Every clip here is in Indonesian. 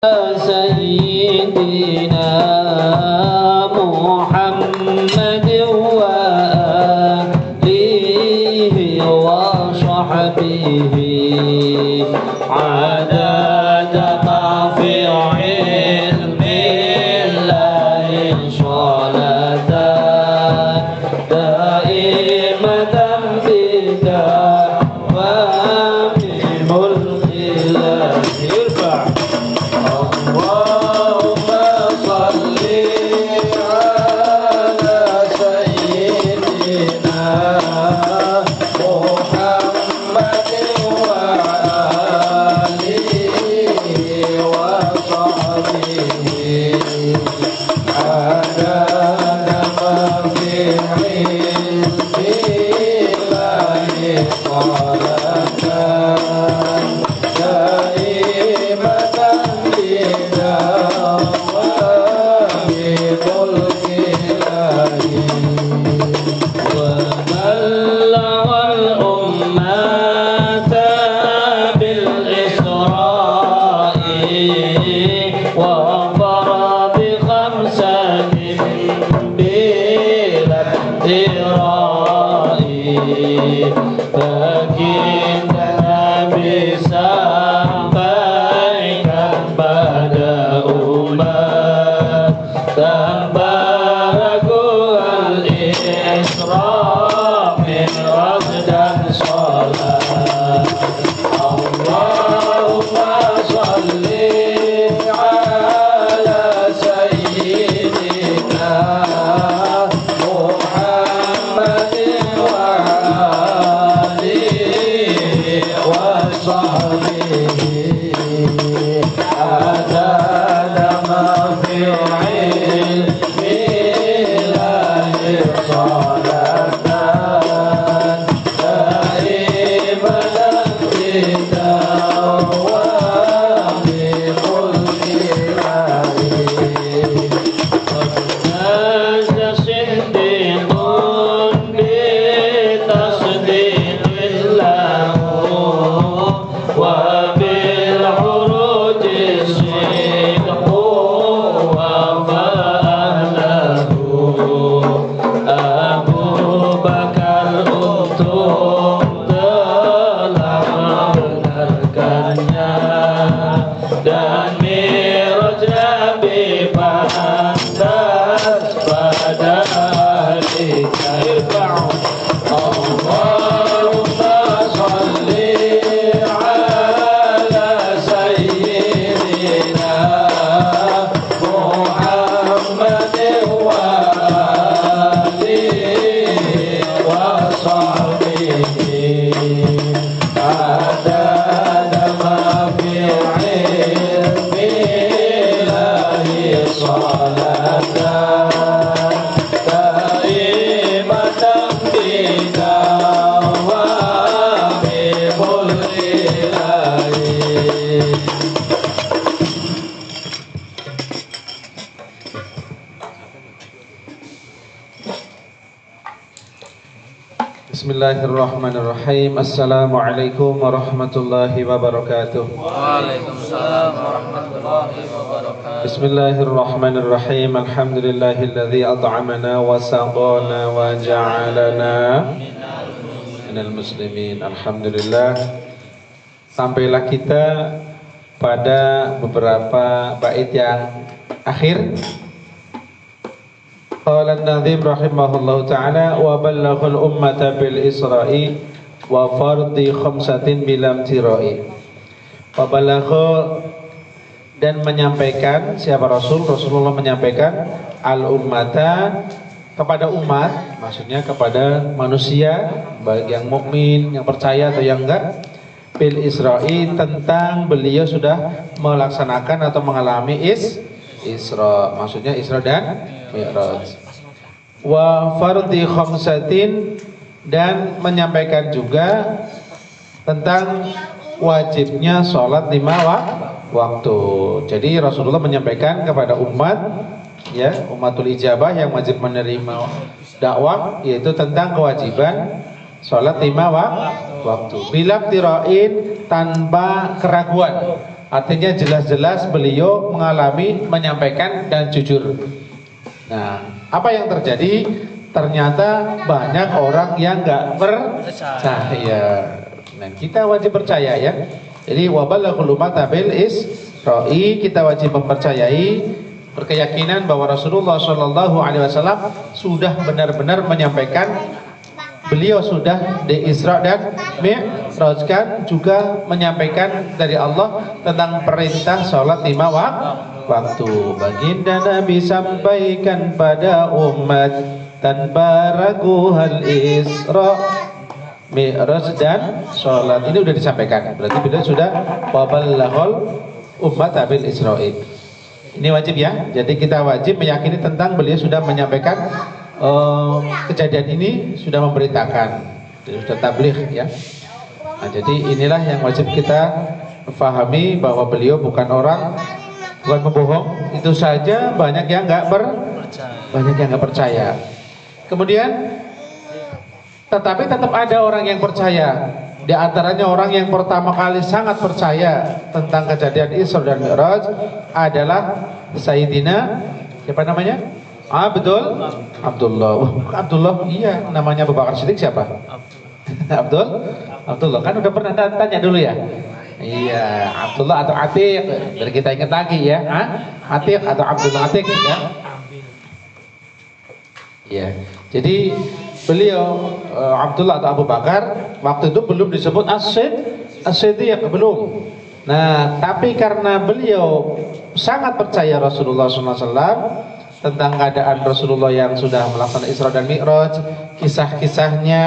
سيدنا محمد وآله وصحبه عدد ما في علم الله صلاة دائمة بدوام ملك الله. ارفع اللهم صل على سيدنا محمد وآله وصحبه عدد ما في علم الله صلاة دائمة بدوام ملك الله. وبلغ الأمة بالإسراء وفرض خمسة بلا افتراء فكننا بسابقا بعد أمة تباركها الإسراء من رصدا صلاة. اللهم صل على سيدنا محمد وآله وصحبه عدد ما في علم الله صلاة دائمة بدوام ملك الله. وجاز صديق بتصديق له وبالعروج الصدق وفأهله أبو بكر untung telah membenarkannya dan Mi'raj Nabi pantas pada ahlika. Irfa'u Allahumma salli ala sayyidina Muhammad wa alihi wa sahbihi عدد ما في علم الله صلاة دائمة بدوام ملك الله. Bismillahirrahmanirrahim. Assalamualaikum warahmatullahi wabarakatuh. Waalaikumsalam warahmatullahi wabarakatuh. Bismillahirrahmanirrahim. Alhamdulillahilladzi at'amana wa saqana wa ja'alana minal muslimin. Alhamdulillah. Sampailah kita pada beberapa bait yang akhir. Qala an-nadhim rahimahullahu ta'ala wa ballaghul ummata bil isra'i wa fardi khamsatin bilam tirai. Wa balagha dan menyampaikan siapa Rasulullah menyampaikan al ummata kepada umat, maksudnya kepada manusia baik yang mukmin, yang percaya atau yang enggak, bil isra'i tentang beliau sudah melaksanakan atau mengalami Isra, maksudnya Isra dan Mi'raj. Wa fardhi khamsatin dan menyampaikan juga tentang wajibnya sholat 5 waktu. Jadi Rasulullah menyampaikan kepada umat, ya, umatul ijabah yang wajib menerima dakwah, yaitu tentang kewajiban sholat 5 waktu. Bila tirain tanpa keraguan. Artinya jelas-jelas beliau mengalami, menyampaikan dan jujur. Nah, apa yang terjadi? Ternyata banyak orang yang nggak percaya. Nah, kita wajib percaya ya. Jadi wabalaghul ummata bil Isra'i, kita wajib mempercayai, berkeyakinan bahwa Rasulullah Shallallahu Alaihi Wasallam sudah benar-benar menyampaikan, beliau sudah di Isra dan Mi'rajkan, juga menyampaikan dari Allah tentang perintah sholat 5 waktu. Baginda Nabi sampaikan pada umat tanpa ragu hal Isra, Mi'raj dan sholat ini sudah disampaikan. Berarti beliau sudah wabalaghul ummata bil Isra'i. Ini wajib ya. Jadi kita wajib meyakini tentang beliau sudah menyampaikan kejadian ini, sudah memberitakan, sudah tabligh ya. Nah, jadi inilah yang wajib kita pahami, bahwa beliau bukan orang, bukan pembohong. Itu saja banyak yang nggak percaya. Kemudian tetapi tetap ada orang yang percaya. Di antaranya orang yang pertama kali sangat percaya tentang kejadian Isra dan Mi'raj adalah Sayyidina, siapa namanya? Abdullah. Iya, namanya Abu Bakar Siddiq siapa? Abdullah. Kan udah pernah tanya dulu ya. Iya, Abdullah atau Atiq. Biar kita ingat lagi ya. Atiq atau Abdullah Atiq ya. Iya. Jadi beliau Abdullah atau Abu Bakar waktu itu belum disebut As-Siddiq, belum. Nah, tapi karena beliau sangat percaya Rasulullah SAW tentang keadaan Rasulullah yang sudah melaksanakan Isra dan Mi'raj, kisah-kisahnya,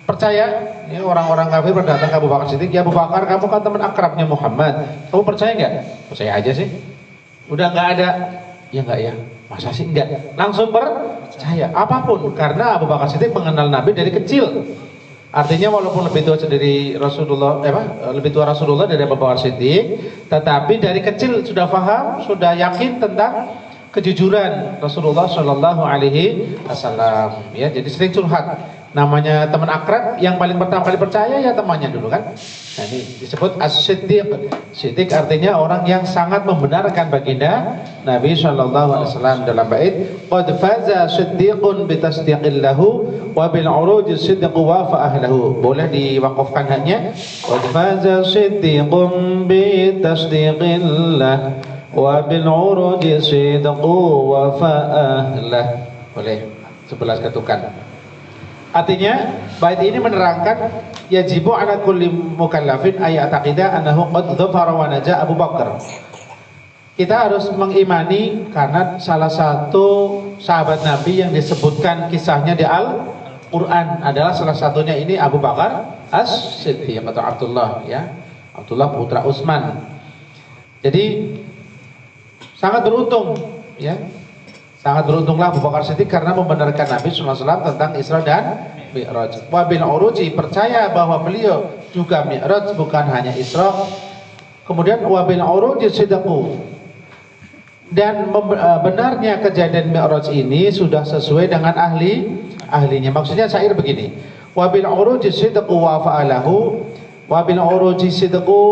percaya. Ya, orang-orang kafir berdatang ke Abu Bakar Siddiq, ya Abu Bakar, kamu kan teman akrabnya Muhammad, kamu percaya nggak? Percaya aja sih. Udah nggak ada, ya nggak ya. Masa sih enggak? Langsung percaya apapun, karena Abu Bakar Siddiq mengenal Nabi dari kecil. Artinya walaupun lebih tua dari Rasulullah, lebih tua Rasulullah dari Abu Bakar Siddiq, tetapi dari kecil sudah paham, sudah yakin tentang kejujuran Rasulullah Shallallahu Alaihi Wasallam. Ya, jadi sering curhat. Namanya teman akrab, yang paling pertama kali percaya ya temannya dulu kan. Nah, ini disebut As-Siddiq. Siddiq artinya orang yang sangat membenarkan baginda Nabi Shallallahu Alaihi Wasallam dalam bait qad faza siddiqun bitasdiqillahu wa bil uruj siddiq wa fa ahlahu. Boleh diwakafkan hanya qad faza siddiqun bitasdiqillah wa bil uruj siddiq wa fa ahlah. Boleh 11 ketukan. Artinya bait ini menerangkan yajibu ala kulli mukallafin ayat aqidah annahu qad dhafara wa naja Abu Bakar. Kita harus mengimani karena salah satu sahabat Nabi yang disebutkan kisahnya di Al-Qur'an adalah salah satunya ini Abu Bakar As-Siddiq atau Abdullah ya. Abdullah putra Utsman. Jadi sangat beruntung ya. Sangat beruntunglah Abu Bakar Siddiq karena membenarkan Nabi SAW tentang Isra dan Mi'raj. Wabil uruji, percaya bahwa beliau juga Mi'raj, bukan hanya Isra. Kemudian wabil uruji sidqu, dan benarnya kejadian Mi'raj ini sudah sesuai dengan ahlinya. Maksudnya syair begini, wabil uruji sidqu wa fa'alahu, wabil uruji sidqu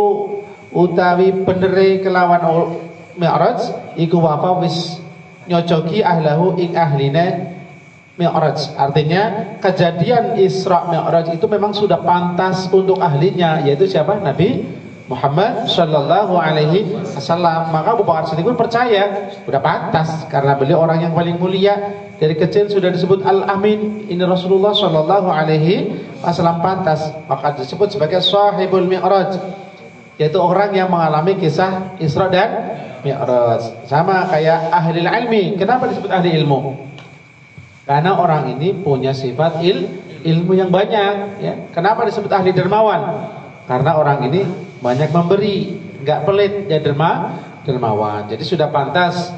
utawi benere kelawan Mi'raj iku wafa wis nyocoki ahlahu ing ahline Mi'raj. Artinya kejadian Isra Mi'raj itu memang sudah pantas untuk ahlinya, yaitu siapa? Nabi Muhammad Sallallahu Alaihi Wasallam. Maka Abu Bakar Siddiq pun percaya sudah pantas karena beliau orang yang paling mulia, dari kecil sudah disebut Al-Amin. Ini Rasulullah Sallallahu Alaihi Wasallam pantas, maka disebut sebagai Sahibul Mi'raj, yaitu orang yang mengalami kisah Isra dan Mi'raj. Sama kayak ahli ilmi. Kenapa disebut ahli ilmu? Karena orang ini punya sifat ilmu yang banyak ya. Kenapa disebut ahli dermawan? Karena orang ini banyak memberi, nggak pelit, ya dermawan. Jadi sudah pantas.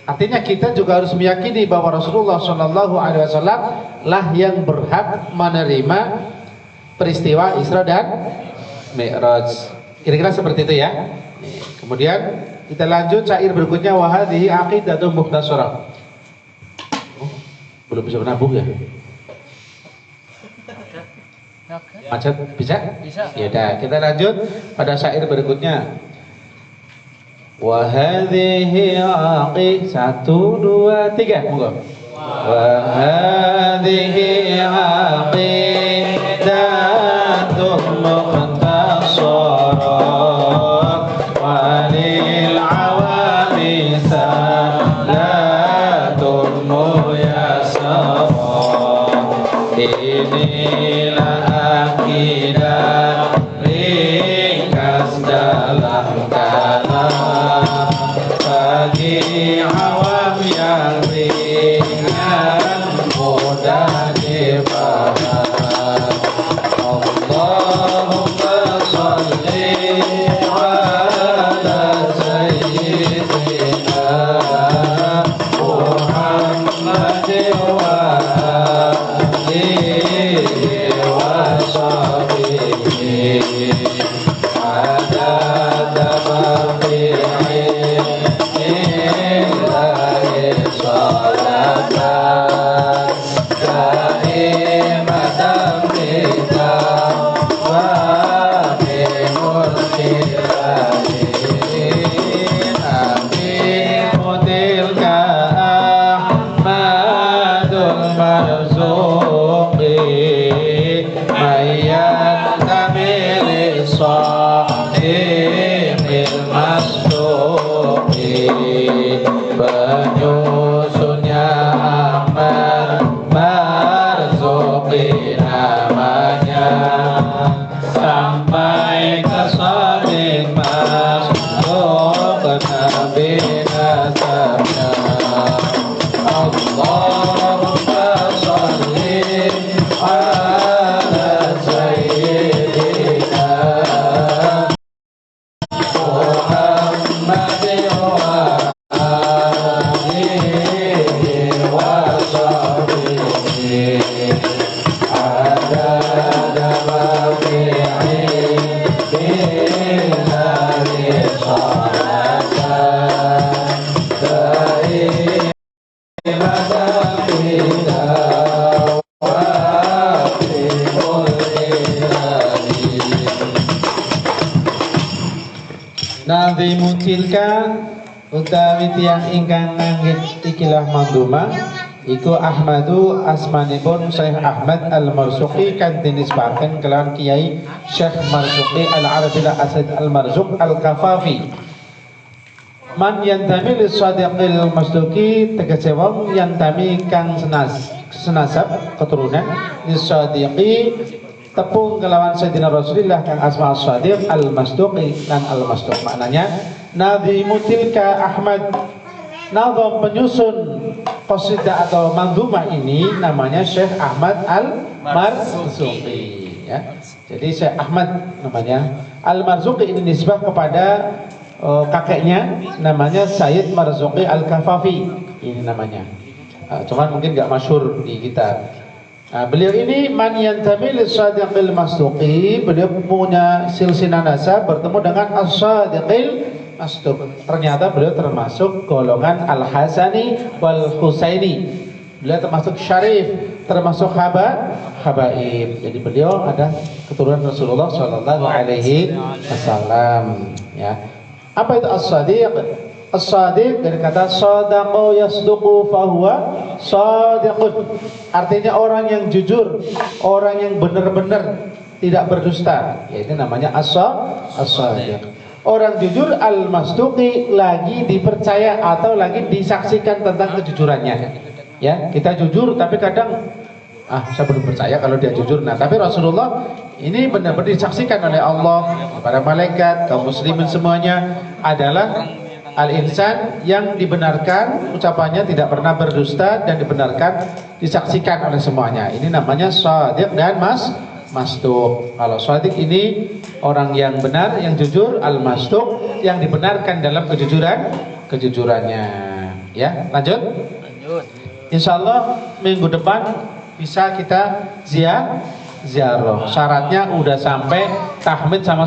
Artinya kita juga harus meyakini bahwa Rasulullah Shallallahu Alaihi Wasallam lah yang berhak menerima peristiwa Isra dan Mi'raj. Kira-kira seperti itu ya. Kemudian kita lanjut syair berikutnya, wa hadhihi aqidatun mukhtasarah. Belum bisa menabung ya? Macet bisa? Bisa. Ya udah, kita lanjut pada syair berikutnya. Wa hadhihi aqi 1 2 3 monggo. Wa hadhihi aqidatun mukhtasarat wa lil awami salatun muyasarat. Inilah akidah ringkas dalam kalam bagi awam yang ringan mudah dipaham. Allahumma sholli ala sayyidina Muhammadin wa alihi wa sahbihi adada mafi'illahi salatan daimatan kita wa bimulkillahi amin mutilka ahmadul marzuqi mayat kamil sahibil masduqi penyusunnya Ahmad Marzuqi namanya sampai ke Sadiq Masduq Nabi nasabnya. Allahumma sholli ala sayyidina Muhammadin wa alihi wa sahbihi adada mafi'illahi salatan daimatan kita wa bimulkillahi. Nazimu tilka utawi tiyang ingkang nganggit ikilah manduma iku Ahmadu asmanipun Syekh Ahmad Al-Marzuqi kan dinisbahaken kelawan Kiai Syekh Marzuqi Al-Arabillah Asad Al-Marzuq Al-Kafafi. Man yantami li Shadiqil Masduqi tegese wong yantami kang senasab keturunan li Shadiqi tepung kelawan Sayyidina Rasulullah kang asma Shadiq Al-Masduqi dan Al-Masduq. Maknanya Nadhimu tilka Ahmad, nazam penyusun qasidah atau mandhumah ini namanya Syekh Ahmad Al-Marzuqi ya. Jadi Syekh Ahmad namanya. Al-Marzuqi ini nisbah kepada kakeknya namanya Sayyid Marzuqi Al-Kafafi. Ini namanya. Cuman mungkin gak masyhur di kita. Beliau ini man yantami lis-Shadiqil Masduqi, beliau punya silsilah nasab bertemu dengan As-Shadiqil Masduq. Ternyata beliau termasuk golongan Al-Hasani wal Husaini. Beliau termasuk syarif, termasuk habaib. Jadi beliau ada keturunan Rasulullah Shallallahu Alaihi Wasallam. Ya. Apa itu as-sadiq? As-sadiq dari kata sadaqo yasduqu fahuwa sadiqun. Artinya orang yang jujur, orang yang benar-benar tidak berdusta. Yaitu namanya as-sadiq. Orang jujur al-masduqi lagi dipercaya atau lagi disaksikan tentang kejujurannya. Ya, kita jujur tapi kadang saya belum percaya kalau dia jujur. Nah, tapi Rasulullah ini benar-benar disaksikan oleh Allah, para malaikat, kaum muslimin semuanya adalah al-insan yang dibenarkan ucapannya, tidak pernah berdusta dan dibenarkan disaksikan oleh semuanya. Ini namanya shadiq dan masduq. Kalau shadiq ini orang yang benar, yang jujur, al-masduq yang dibenarkan dalam kejujurannya. Ya, lanjut. Insyaallah minggu depan bisa kita ziarah. Syaratnya udah sampai tahmid sama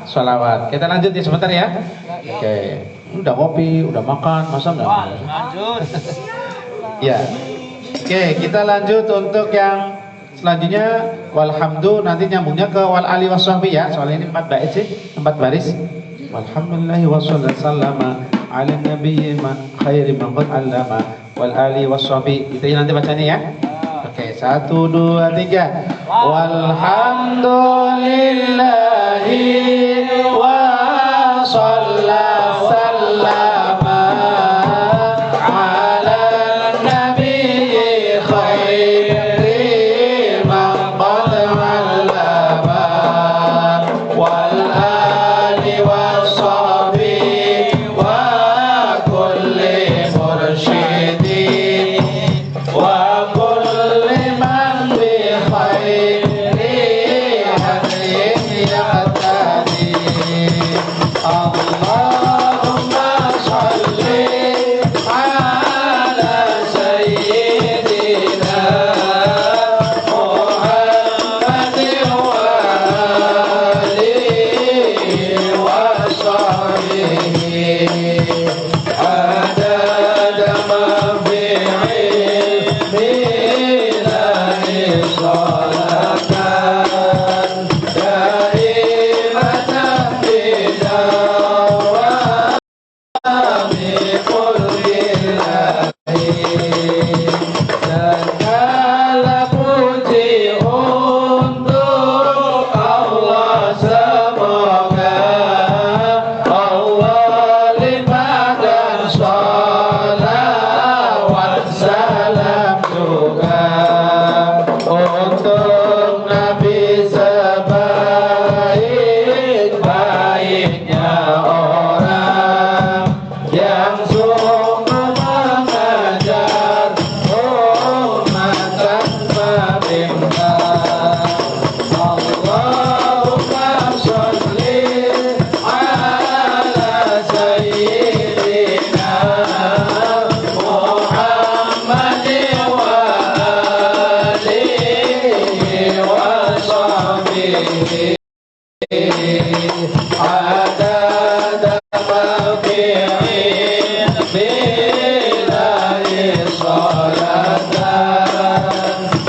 sholawat. Kita lanjut ya sebentar ya. Oke. Udah kopi, udah makan, masa enggak? Lanjut. Ya. Oke, kita lanjut untuk yang selanjutnya. Walhamdu nanti nyambungnya ke wal ali wasahbi ya. Soalnya ini 4 bait sih, 4 baris. walhamdulillahi wassallallahu sallama ala nabiyyi khairi man qad allama wal ali washabi. Itu nanti bacanya ya. Oke, 1 2 3. Walhamdulillahi wa sallallahu sallama ala nabiyyi khairi man qad allama wal ali washabi wa kulli mursyidin wa kulli man bi khairi hadin yaqtadi. Allahumma sholli ala sayyidina Muhammadin wa alihi wa sahbihi adada ma fi ilmihi salatan daimatan bidawami kullillahi. Segala puji untuk Allah, semoga Allah limpahkan sholawat salam juga untuk Nabi sebaik-baiknya orang yang sungguh mengajar umat tanpa bimbang. Allahumma sholli ala sayyidina Muhammadin wa alihi wa sahbihi adada ma fi ilmihi salatan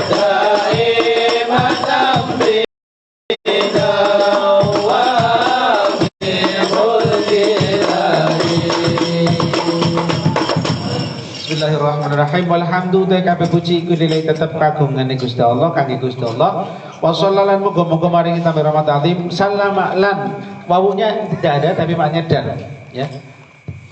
daimatan bidawami kullillahi. Bismillahirrahmanirrahim. Walhamdulillah kabeh puji iku lillahi tetep kagungan Gusti Allah, kangge Gusti Allah. Wa sallallahu muga-muga mari kita rahmat azim sallama lan wawunya tidak ada tapi maknanya dan ya.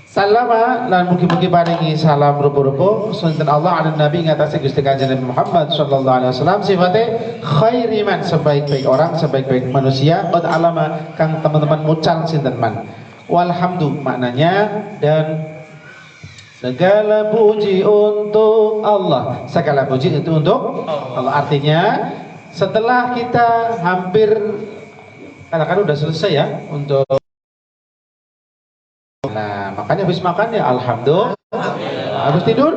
Sallama lan mugi-mugi paringi salam rupa-rupa sunten Allah ala nabi ngatasi Gusti Kanjeng Nabi Muhammad sallallahu alaihi wasallam sifate khairi man sebaik-baik orang, sebaik-baik manusia qad alama kang teman-teman mucal sinten man. Walhamdu maknanya dan segala puji untuk Allah. Segala puji itu untuk Allah. Artinya setelah kita hampir katakan udah selesai ya untuk, nah makanya habis makan ya alhamdulillah, habis tidur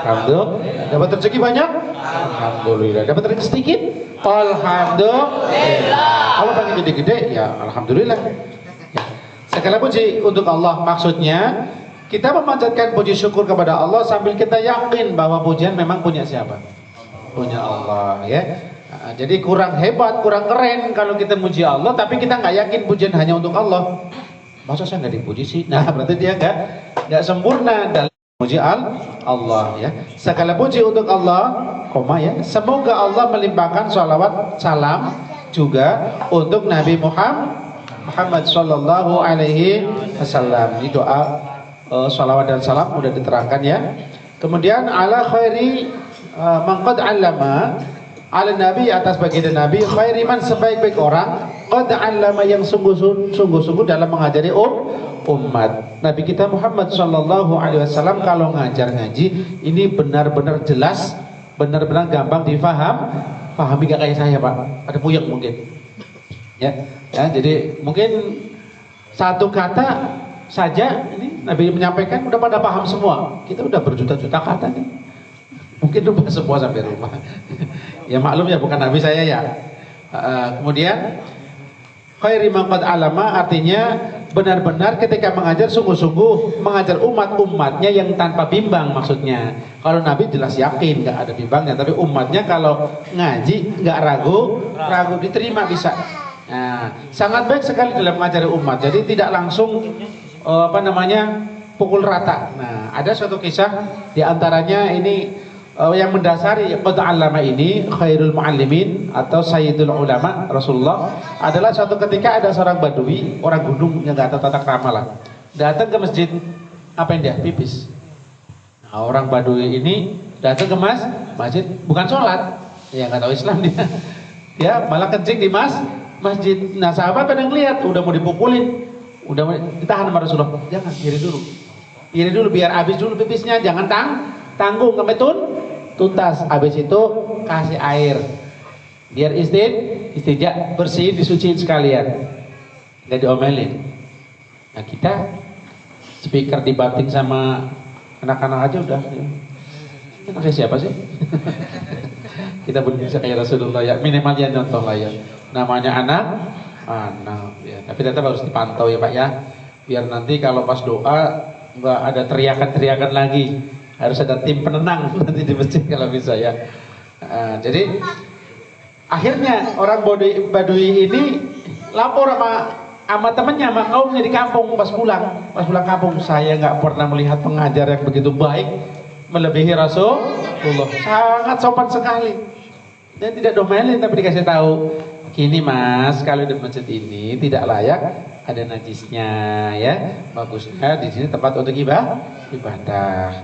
alhamdulillah, dapat rezeki banyak alhamdulillah, dapat rezeki sedikit alhamdulillah, kalau pengen gede-gede ya alhamdulillah ya. Segala puji untuk Allah maksudnya kita memanjatkan puji syukur kepada Allah sambil kita yakin bahwa pujian memang punya siapa? Punya Allah ya. Nah, jadi kurang hebat, kurang keren kalau kita muji Allah tapi kita nggak yakin pujian hanya untuk Allah. Masa saya nggak dipuji sih? Nah berarti dia nggak sempurna dalam muji Allah ya. Segala puji untuk Allah, ya. Semoga Allah melimpahkan sholawat salam juga untuk Nabi Muhammad Sallallahu Alaihi Wasallam. Ini doa sholawat dan salam sudah diterangkan ya. Kemudian ala khairi mangqad allama, ala nabi atas baginda nabi khairi man sebaik-baik orang qad allama yang sungguh-sungguh dalam mengajari umat. Nabi kita Muhammad sallallahu alaihi wasallam kalau ngajar ngaji ini benar-benar jelas, benar-benar gampang pahami gak kayak saya Pak, ada puyeng mungkin ya, jadi mungkin satu kata saja ini Nabi menyampaikan udah pada paham semua. Kita udah berjuta-juta kata nih, mungkin lupa semua sampai rumah. Ya maklum ya bukan Nabi saya ya. Kemudian khairi maqad alama artinya benar-benar ketika mengajar sungguh-sungguh mengajar umatnya yang tanpa bimbang maksudnya. Kalau Nabi jelas yakin nggak ada bimbangnya, tapi umatnya kalau ngaji nggak ragu diterima bisa. Nah, sangat baik sekali dalam mengajari umat. Jadi tidak langsung pukul rata. Nah, ada suatu kisah di antaranya ini yang mendasari qad 'allama ini khairul muallimin atau sayyidul ulama Rasulullah adalah suatu ketika ada seorang badui, orang gunung yang enggak tahu tata krama lah. Datang ke masjid, apa yang dia? Pipis. Nah, orang badui ini datang ke masjid bukan sholat, ya nggak tahu Islam dia. Dia malah kencing di masjid. Nah, sahabat pada ngeliat, udah mau dipukulin, udah mau ditahan sama Rasulullah. Jangan, iri dulu biar habis dulu pipisnya, jangan tanggung sampai tuntas. Habis itu kasih air, biar istijak bersihin, disuciin sekalian, nggak diomelin. Nah, kita speaker dibanting sama anak-anak aja udah. Anaknya siapa sih? Kita belum bisa kayak Rasulullah ya, minimal ya contoh lah ya. Namanya anak ya. Tapi tetap harus dipantau ya Pak ya, biar nanti kalau pas doa nggak ada teriakan-teriakan lagi. Harus ada tim penenang nanti di masjid kalau bisa ya. Jadi akhirnya orang badui ini lapor sama temannya, sama kaumnya di kampung. Pas pulang kampung, saya nggak pernah melihat pengajar yang begitu baik melebihi Rasulullah, sangat sopan sekali dan tidak domelin, tapi dikasih tahu, gini mas, kalau di masjid ini tidak layak ada najisnya ya, bagusnya di sini tempat untuk ibadah.